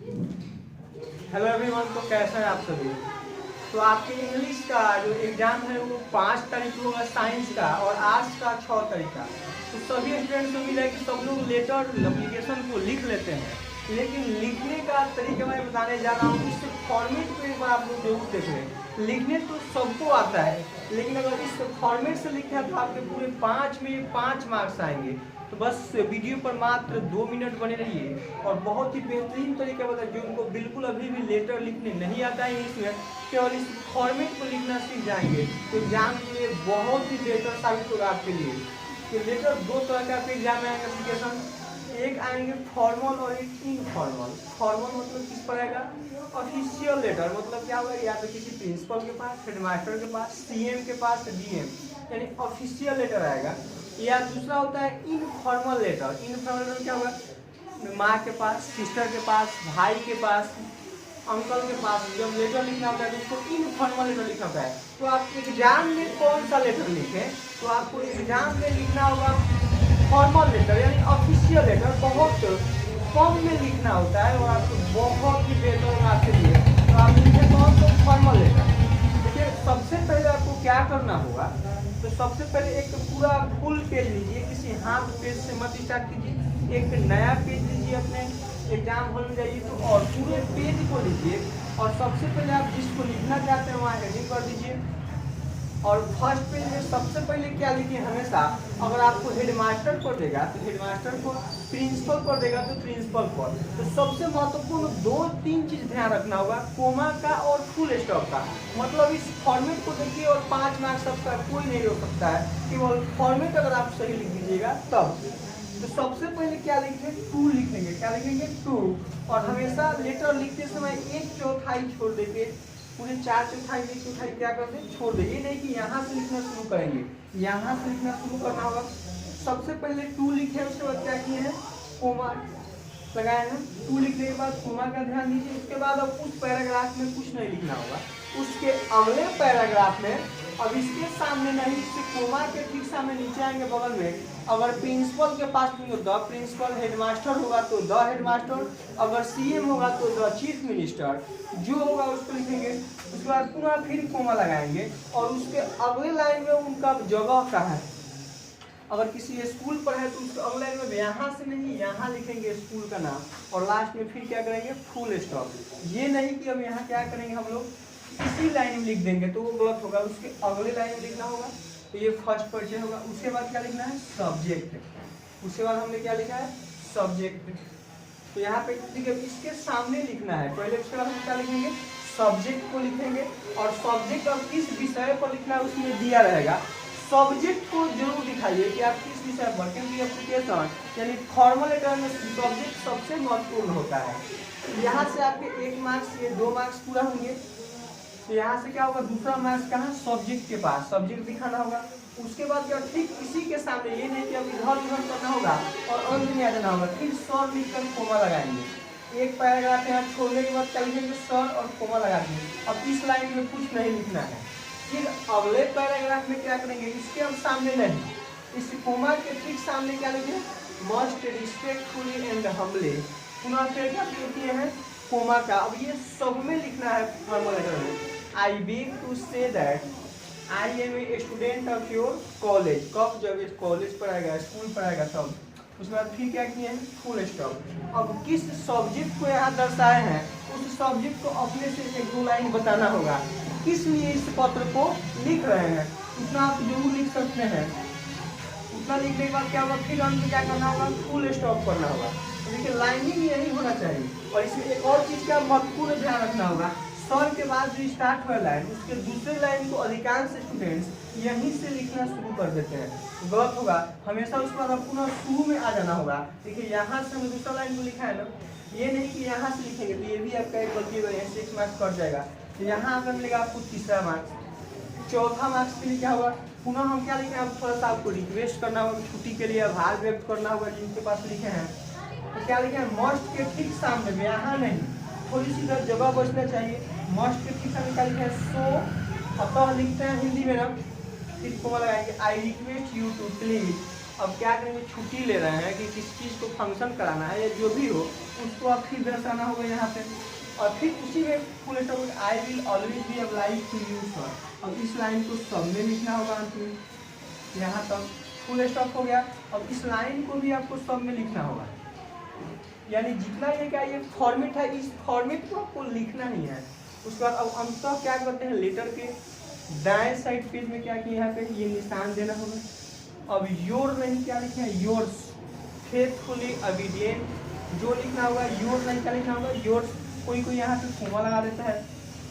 Hello everyone, तो कैसे हैं आप सभी। तो आपके इंग्लिश का जो एग्ज़ाम है वो 5 तारीख को होगा साइंस का, और आर्ट्स का 6 तारीख का। तो सभी स्टूडेंट्स को उम्मीद है कि सब लोग लेटर एप्लीकेशन को लिख लेते हैं, लेकिन लिखने का तरीका मैं बताने जा रहा हूँ। इससे फॉर्मेट को एक बार आप लोग जरूर देख लें। लिखने तो सबको आता है, लेकिन अगर इस फॉर्मेट से लिखे तो आपके पूरे 5 में 5 मार्क्स आएंगे। तो बस वीडियो पर मात्र 2 मिनट बने रहिए, और बहुत ही बेहतरीन तरीका बताए जो उनको बिल्कुल अभी भी लेटर लिखने नहीं आता है इंग्लिश में, केवल इस फॉर्मेट को लिखना सीख जाएंगे तो एग्जाम के लिए बहुत ही बेहतर साबित होगा आपके लिए। तो लेटर दो तरह का आपके एग्जाम में आएंगे एप्लीकेशन, एक आएंगे फॉर्मल और एक इनफॉर्मल। फॉर्मल मतलब किस पर आएगा? ऑफिशियल लेटर, मतलब क्या होगा, या तो किसी प्रिंसिपल के पास, हेडमास्टर के पास, सीएम के पास, डीएम, यानी ऑफिशियल लेटर आएगा। या दूसरा होता है इनफॉर्मल लेटर। इनफॉर्मल लेटर क्या होगा? माँ के पास, सिस्टर के पास, भाई के पास, अंकल के पास जब लेटर लिखना होता है तो उसको इनफॉर्मल लेटर लिखना होता है। तो आप एग्जाम में कौन सा लेटर लिखें? तो आपको एग्जाम में लिखना होगा फॉर्मल लेटर, यानी ऑफिशियल लेटर। बहुत कम में लिखना होता है और आपको बहुत ही बेहतर होगा आपके लिए। तो आप लिखे कौन सा? Formal letter. देखिए, सबसे पहले आपको क्या करना होगा, तो सबसे पहले एक पूरा फुल पेज लीजिए, किसी हाफ पेज से मत स्टार्ट कीजिए, एक नया पेज लीजिए, अपने एग्जाम हॉल में जाइए तो और पूरे पेज को लीजिए, और सबसे पहले आप जिसको लिखना चाहते हैं वहाँ हेडिंग कर दीजिए। और फर्स्ट पेज में सबसे पहले क्या लिखिए, हमेशा अगर आपको हेडमास्टर पर देगा तो हेडमास्टर को, प्रिंसिपल पर देगा तो प्रिंसिपल पर। तो सबसे महत्वपूर्ण 2-3 चीज ध्यान रखना होगा, कोमा का और फुल स्टॉप का। मतलब इस फॉर्मेट को देखिए और 5 मार्क्स सबका कोई नहीं रोक सकता है, केवल फॉर्मेट अगर आप सही लिख दीजिएगा तब। तो सबसे पहले क्या लिखेंगे? टू लिखेंगे। क्या लिखेंगे? टू। और हमेशा लेटर लिखते समय 1/4 छोड़ देंगे, पूरे 4/4 1/4 क्या करते हैं? छोड़ देंगे। ये नहीं कि यहाँ से लिखना शुरू करेंगे, यहाँ से लिखना शुरू करना होगा। सबसे पहले टू लिखे, उसके बाद क्या किए हैं? कोमा लगाए हैं। टू लिखने के बाद कोमा का ध्यान दीजिए। उसके बाद अब उस पैराग्राफ में कुछ नहीं लिखना होगा, उसके अगले पैराग्राफ में, अब इसके सामने नहीं, इससे कोमा के ठीक सामने नीचे आएंगे बगल में, अगर प्रिंसिपल के पास नहीं हो द प्रिंसिपल, हेडमास्टर होगा तो द हेडमास्टर, अगर सीएम होगा तो द चीफ मिनिस्टर, जो होगा उसको लिखेंगे। उसके बाद पुनः फिर कोमा लगाएंगे, और उसके अगले लाइन में उनका जगह का है। अगर किसी स्कूल पर है तो उसके अगले लाइन में यहाँ से नहीं, यहाँ लिखेंगे स्कूल का नाम, और लास्ट में फिर क्या करेंगे? Full stop. ये नहीं कि अब यहाँ क्या करेंगे हम लोग, इसी लाइन में लिख देंगे तो वो गलत होगा, उसके अगले लाइन में लिखना होगा। तो ये फर्स्ट परिचय होगा। उसके बाद क्या लिखना है? सब्जेक्ट। उसके बाद हमने क्या लिखा है? सब्जेक्ट। तो यहाँ पे देखिए इसके सामने लिखना है पहले, उसके बाद हम क्या लिखेंगे? सब्जेक्ट को लिखेंगे, और सब्जेक्ट अब किस विषय पर लिखना है उसमें दिया रहेगा। सब्जेक्ट को जरूर दिखाइए कि आप किस विषय पर, क्योंकि एप्लीकेशन यानी फॉर्मल लेटर में सब्जेक्ट सबसे महत्वपूर्ण होता है। यहाँ से आपके 1 मार्क्स, ये 2 मार्क्स पूरा होंगे। तो यहाँ से क्या होगा? दूसरा मार्क्स कहाँ? सब्जेक्ट के पास, सब्जेक्ट दिखाना होगा। उसके बाद क्या, ठीक इसी के सामने, ये नहीं कि अब इधर उधर करना होगा और अंत में आ जाना होगा, फिर सर लिखकर कोमा लगाएंगे। एक पैराग्राफ यहाँ छोड़ने के बाद क्या लिखेंगे? सर और कोमा लगा देंगे। अब इस लाइन में कुछ नहीं लिखना है। फिर अगले पैराग्राफ में क्या करेंगे? इसके हम सामने नहीं, इस कोमा के ठीक सामने क्या लिखेंगे? Must respectfully and humbly. पुनः फिर क्या किए हैं? कोमा का। अब ये सब में लिखना है फॉर्मल लेटर में। I beg to say that I am a student of your college. कब? जब इस कॉलेज पर आएगा, स्कूल पर आएगा तब। उसके बाद फिर क्या किए हैं? Full stop. अब किस सब्जेक्ट को यहाँ दर्शाए हैं उस सब्जेक्ट को अपने से 1-2 लाइन बताना होगा, किस लिए इस पत्र को लिख रहे हैं, उतना आप जरूर लिख सकते हैं। उतना लिखने के बाद क्या होगा? फिर अंत में क्या करना होगा? फुल स्टॉप करना होगा। देखिए लाइनिंग यही होना चाहिए। और इसमें एक और चीज़ का महत्वपूर्ण ध्यान रखना होगा, सर के बाद जो स्टार्ट हुआ लाइन, उसके दूसरे लाइन को अधिकांश स्टूडेंट्स यहीं से लिखना शुरू कर देते हैं, गलत होगा। हमेशा उसके बाद पुनः शुरू में आ जाना होगा। देखिए यहाँ से हमने दूसरा लाइन को लिखा है ना, ये नहीं कि यहाँ से लिखेंगे तो ये भी आपका एक गलती होगा, यहाँ 6 मार्क्स कट जाएगा। तो यहाँ अगर मिलेगा आपको तीसरा मार्क्स। चौथा मार्क्स के लिए क्या होगा? पुनः हम क्या लिखें? अब थोड़ा सा आपको रिक्वेस्ट करना होगा, छुट्टी के लिए आभार व्यक्त करना होगा जिनके पास लिखे हैं। तो क्या लिखे हैं? मस्ट के ठीक सामने में, यहाँ नहीं, थोड़ी सी इधर जगह बचना चाहिए। मस्ट के ठीक सामने क्या लिखे हैं? सो। अतः लिखते हैं हिंदी में ना, फिर कोमा लगाएंगे, I request you to please अब क्या करेंगे, छुट्टी ले रहे हैं कि किस चीज़ को फंक्शन कराना है या जो भी हो उसको आप फिर दर्शाना होगा यहाँ पे। और फिर उसी में full stop I will always be obliged to you sir. अब इस लाइन को सब में लिखना होगा अंत में, यहाँ तक फुल स्टॉप हो गया। अब इस लाइन को भी आपको सब में लिखना होगा, यानी जितना ये क्या ये फॉर्मेट है इस फॉर्मेट को आपको लिखना ही है। उसके बाद अब हम तो क्या करते हैं, लेटर के दाएं साइड पेज में क्या किया, यहाँ पे ये निशान देना होगा। अब योर नहीं क्या लिखना है, योर्स फेथफुली ओबीडिएंट जो लिखना होगा, योर नहीं क्या लिखना होगा, योर्स। कोई यहाँ पे कोमा लगा देता है,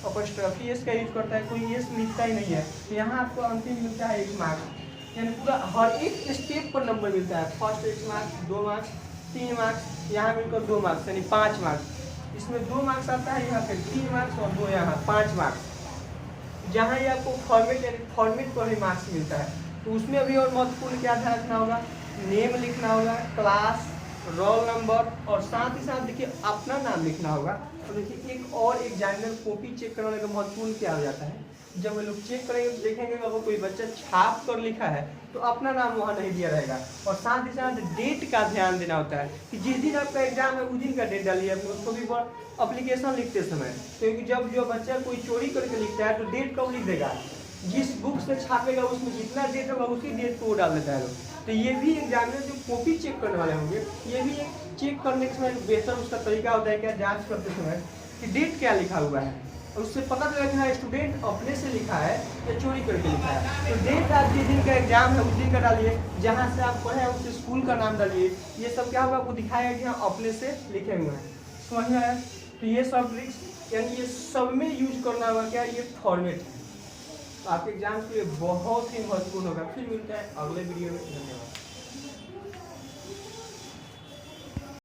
अपॉस्ट्रोफी एस का यूज करता है, कोई एस लिखता ही नहीं है, तो यहाँ आपको अंतिम मिलता है 1 मार्क्स। यानी पूरा हर एक स्टेप पर नंबर मिलता है। फर्स्ट 1 मार्क्स, 2 मार्क्स, 3 मार्क्स, यहाँ मिलकर 2 मार्क्स यानी 5 मार्क्स। इसमें 2 मार्क्स आता है, यहाँ पे 3 मार्क्स और 2 यहाँ 5 मार्क्स। जहाँ ये आपको फॉर्मेट यानी फॉर्मेट पर ही मार्क्स मिलता है। तो उसमें अभी और महत्वपूर्ण क्या ध्यान रखना होगा, नेम लिखना होगा, क्लास, रोल नंबर और साथ ही साथ देखिए अपना नाम लिखना होगा। तो देखिए एक और एग्जामिनर कॉपी चेक करने का महत्वपूर्ण क्या हो जाता है, जब वो लोग चेक करेंगे तो देखेंगे अगर कोई बच्चा छाप कर लिखा है तो अपना नाम वहाँ नहीं दिया रहेगा। और साथ ही साथ डेट का ध्यान देना होता है कि जिस दिन आपका एग्जाम है उस दिन का डेट डालिए उसको भी अप्लीकेशन लिखते समय, क्योंकि जब जो बच्चा कोई चोरी करके लिखता है तो डेट कब लिख देगा, जिस बुक से छापेगा उसमें जितना डेट होगा उसी डेट को वो डाल देता है लोग। तो ये भी एग्जामिनर जो कॉपी चेक करने वाले होंगे ये भी एक चेक करने के समय बेहतर उसका तरीका होता है क्या, जांच करते समय कि डेट क्या लिखा हुआ है, और उससे पता चला कि हाँ स्टूडेंट अपने से लिखा है या चोरी करके लिखा है। तो डेट आप जिस दिन का एग्जाम है उस दिन का डालिए, जहाँ से आप पढ़े उस स्कूल का नाम डालिए। ये सब क्या होगा आपको दिखाएगा कि हाँ अपने से लिखे हुए हैं, समझ में आया। तो ये सब ट्रिक्स यानी ये सब में यूज करना होगा क्या, ये फॉर्मेट है। तो आपके एग्जाम के लिए बहुत ही महत्वपूर्ण होगा। फिर मिलते हैं अगले वीडियो में, धन्यवाद।